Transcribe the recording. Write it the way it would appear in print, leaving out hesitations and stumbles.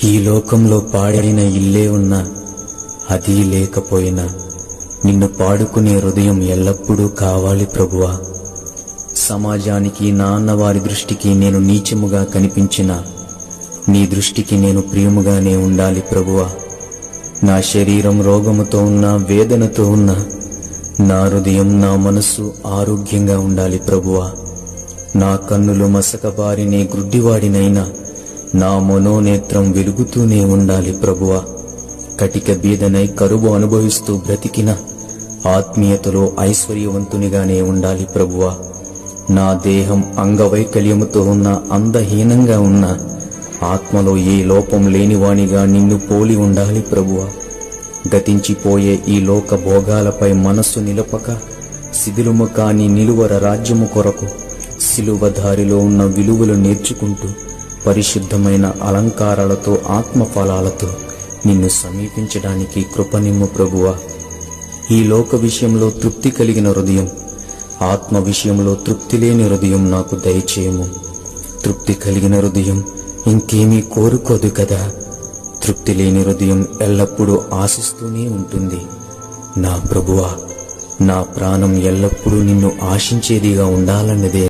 ఈ లోకంలో పాడైన ఇల్లే ఉన్నా అది లేకపోయినా నిన్ను పాడుకునే హృదయం ఎల్లప్పుడూ కావాలి ప్రభువా. సమాజానికి నా అన్నవారి దృష్టికి నేను నీచముగా కనిపించినా నీ దృష్టికి నేను ప్రియముగానే ఉండాలి ప్రభువా. నా శరీరం రోగముతో ఉన్నా వేదనతో ఉన్నా నా హృదయం నా మనస్సు ఆరోగ్యంగా ఉండాలి ప్రభువా. నా కన్నులు మసకబారినే గుడ్డివాడినైనా నా మనోనేత్రం వెలుగుతూనే ఉండాలి ప్రభువా. కటిక బీదనై కరువు అనుభవిస్తూ బ్రతికిన ఆత్మీయతలో ఐశ్వర్యవంతునిగానే ఉండాలి ప్రభువా. నా దేహం అంగవైకల్యముతో ఉన్న అందహీనంగా ఉన్న ఆత్మలో ఏ లోపం లేనివానిగా నిన్ను పోలి ఉండాలి ప్రభువా. గతించిపోయే ఈ లోక భోగాలపై మనస్సు నిలపక శిథిలము కాని నిలువర రాజ్యము కొరకు సిలువ దారిలో ఉన్న విలువలు నేర్చుకుంటూ పరిశుద్ధమైన అలంకారాలతో ఆత్మఫలాలతో నిన్ను సమీపించడానికి కృపనిమ్ము ప్రభువా. ఈ లోక విషయంలో తృప్తి కలిగిన హృదయం, ఆత్మ విషయంలో తృప్తి లేని హృదయం నాకు దయచేయము. తృప్తి కలిగిన హృదయం ఇంకేమీ కోరుకోదు కదా. తృప్తి లేని హృదయం ఎల్లప్పుడూ ఆశిస్తూనే ఉంటుంది. నా ప్రభువా, నా ప్రాణం ఎల్లప్పుడూ నిన్ను ఆశించేదిగా ఉండాలన్నదే